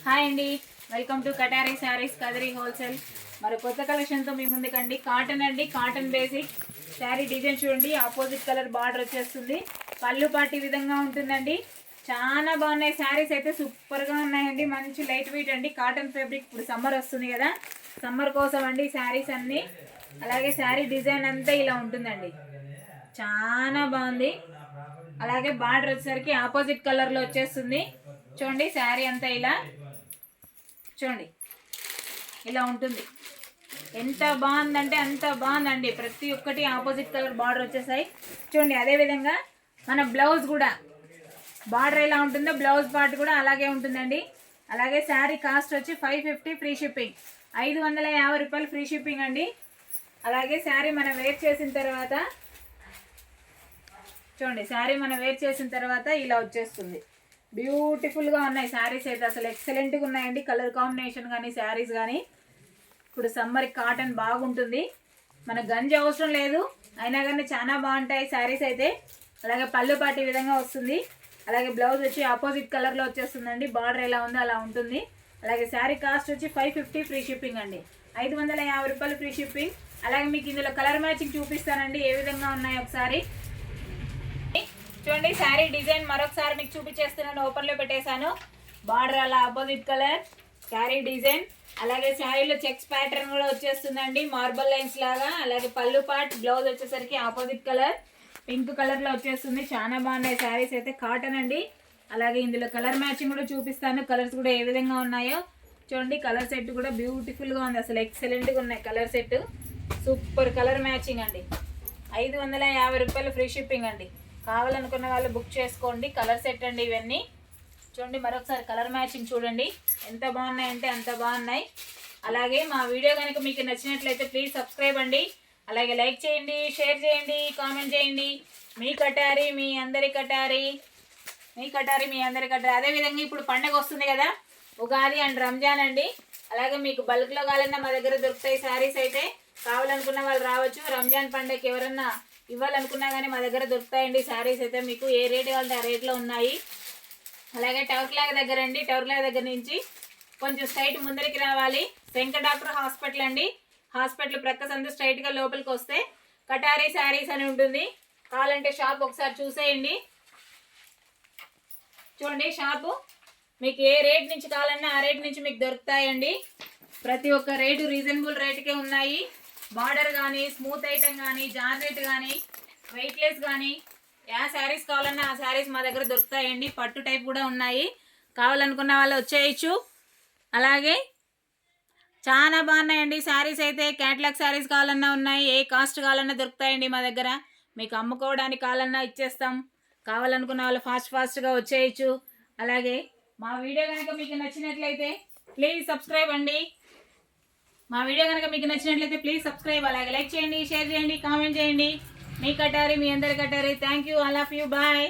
Hi అండి, welcome to కటారీ saris Kadiri wholesale. మరి కొత్త కలెక్షన్తో మీ ముందుకండి. కాటన్ అండి, కాటన్ బేసిక్ శారీ డిజైన్ చూడండి. ఆపోజిట్ కలర్ బార్డర్ వచ్చేస్తుంది. పళ్ళు పాటి విధంగా ఉంటుందండి. చాలా బాగున్నాయి శారీస్ అయితే, సూపర్గా ఉన్నాయండి. మంచి లైట్ వెయిట్ అండి, కాటన్ ఫ్యాబ్రిక్. ఇప్పుడు సమ్మర్ వస్తుంది కదా, సమ్మర్ కోసం అండి శారీస్ అన్నీ. అలాగే శారీ డిజైన్ అంతా ఇలా ఉంటుందండి, చాలా బాగుంది. అలాగే బార్డర్ వచ్చేసరికి ఆపోజిట్ కలర్లో వచ్చేస్తుంది. చూడండి శారీ అంతా ఇలా చూడండి, ఇలా ఉంటుంది. ఎంత బాగుందంటే అంత బాగుందండి. ప్రతి ఒక్కటి ఆపోజిట్ కలర్ బార్డర్ వచ్చేసాయి చూడండి. అదేవిధంగా మన బ్లౌజ్ కూడా బార్డర్ ఎలా ఉంటుందో బ్లౌజ్ పార్ట్ కూడా అలాగే ఉంటుందండి. అలాగే శారీ కాస్ట్ వచ్చి 550 ఫ్రీ షిప్పింగ్, 550 రూపాయలు ఫ్రీ షిప్పింగ్ అండి. అలాగే శారీ మనం వేర్ చేసిన తర్వాత చూడండి, శారీ మనం వేర్ చేసిన తర్వాత ఇలా వచ్చేస్తుంది. బ్యూటిఫుల్గా ఉన్నాయి శారీస్ అయితే, అసలు ఎక్సలెంట్గా ఉన్నాయండి. కలర్ కాంబినేషన్ కానీ శారీస్ కానీ. ఇప్పుడు సమ్మర్కి కాటన్ బాగుంటుంది, మన గంజి అవసరం లేదు, అయినా కానీ చాలా బాగుంటాయి శారీస్ అయితే. అలాగే పళ్ళు పాటి విధంగా వస్తుంది. అలాగే బ్లౌజ్ వచ్చి ఆపోజిట్ కలర్లో వచ్చేస్తుందండి. బార్డర్ ఎలా ఉందో అలా ఉంటుంది. అలాగే శారీ కాస్ట్ వచ్చి 550 ఫ్రీ షిప్పింగ్ అండి, 550 రూపాయలు ఫ్రీ షిప్పింగ్. అలాగే మీకు ఇందులో కలర్ మ్యాచింగ్ చూపిస్తానండి, ఏ విధంగా ఉన్నాయి ఒకసారి చూడండి. శారీ డిజైన్ మరొకసారి మీకు చూపించేస్తున్నాను, ఓపెన్లో పెట్టేశాను. బార్డర్ అలా ఆపోజిట్ కలర్ శారీ డిజైన్. అలాగే శారీలో చెక్స్ ప్యాటర్న్ కూడా వచ్చేస్తుందండి, మార్బల్ లైన్స్ లాగా. అలాగే పళ్ళు పార్ట్, బ్లౌజ్ వచ్చేసరికి ఆపోజిట్ కలర్ పింక్ కలర్లో వచ్చేస్తుంది. చాలా బాగున్నాయి శారీస్ అయితే, కాటన్ అండి. అలాగే ఇందులో కలర్ మ్యాచింగ్ కూడా చూపిస్తాను, కలర్స్ కూడా ఏ విధంగా ఉన్నాయో చూడండి. కలర్ సెట్ కూడా బ్యూటిఫుల్గా ఉంది, అసలు ఎక్సలెంట్గా ఉన్నాయి colour set. Super colour matching అండి, 550 రూపాయలు ఫ్రీ షిప్పింగ్ అండి. కావాలనుకున్న వాళ్ళు బుక్ చేసుకోండి. కలర్ సెట్ అండి ఇవన్నీ. చూడండి మరొకసారి కలర్ మ్యాచింగ్ చూడండి, ఎంత బాగున్నాయంటే అంత బాగున్నాయి. అలాగే మా వీడియో కనుక మీకు నచ్చినట్లయితే ప్లీజ్ సబ్స్క్రైబ్ అండి. అలాగే లైక్ చేయండి, షేర్ చేయండి, కామెంట్ చేయండి. మీ కటారీ మీ అందరి కటారీ, మీ కటారీ మీ అందరి కటారీ. అదేవిధంగా ఇప్పుడు పండగ వస్తుంది కదా, ఉగాది అండ్ రంజాన్ అండి. అలాగే మీకు బల్క్లో కావాలన్నా మా దగ్గర దొరుకుతాయి శారీస్ అయితే, కావాలనుకున్న వాళ్ళు రావచ్చు. రంజాన్ పండగకి ఎవరన్నా ఇవ్వాలనుకున్నా కానీ మా దగ్గర దొరుకుతాయండి శారీస్ అయితే. మీకు ఏ రేట్ కావాలంటే ఆ రేట్లో ఉన్నాయి. అలాగే టవర్ ఫ్లాగ్ దగ్గర అండి, టవర్ ఫ్లాగ్ దగ్గర నుంచి కొంచెం స్ట్రైట్ ముందరికి రావాలి, శంకర్ డాక్టర్ హాస్పిటల్ అండి. హాస్పిటల్ ప్రక్క సందు స్ట్రైట్గా లోపలికి వస్తే కటారీ శారీస్ అని ఉంటుంది. కావాలంటే షాప్ ఒకసారి చూసేయండి. చూడండి షాపు, మీకు ఏ రేట్ నుంచి కావాలన్నా ఆ రేట్ నుంచి మీకు దొరుకుతాయండి. ప్రతి ఒక్క రేటు రీజనబుల్ రేటుకే ఉన్నాయి. బార్డర్ కానీ, స్మూత్ ఐటమ్ కానీ, జార్జెట్ కానీ, వెయిట్లెస్ కానీ, ఏ శారీస్ కావాలన్నా ఆ శారీస్ మా దగ్గర దొరుకుతాయండి. పట్టు టైప్ కూడా ఉన్నాయి, కావాలనుకున్న వాళ్ళు వచ్చేయచ్చు. అలాగే చాలా బాగున్నాయండి శారీస్ అయితే. క్యాటలాగ్ శారీస్ కావాలన్నా ఉన్నాయి, ఏ కాస్ట్ కావాలన్నా దొరుకుతాయండి మా దగ్గర. మీకు అమ్ముకోవడానికి కావాలన్నా ఇచ్చేస్తాం, కావాలనుకున్న వాళ్ళు ఫాస్ట్గా వచ్చేయచ్చు. అలాగే మా వీడియో కనుక మీకు నచ్చినట్లయితే ప్లీజ్ సబ్స్క్రైబ్ అండి. మా వీడియో కనుక మీకు నచ్చినట్లయితే ప్లీజ్ సబ్స్క్రైబ్. అలాగే లైక్ చేయండి, షేర్ చేయండి, కామెంట్ చేయండి. మీ కటారీ మీ అందరి Katari. Thank you, all of you, bye.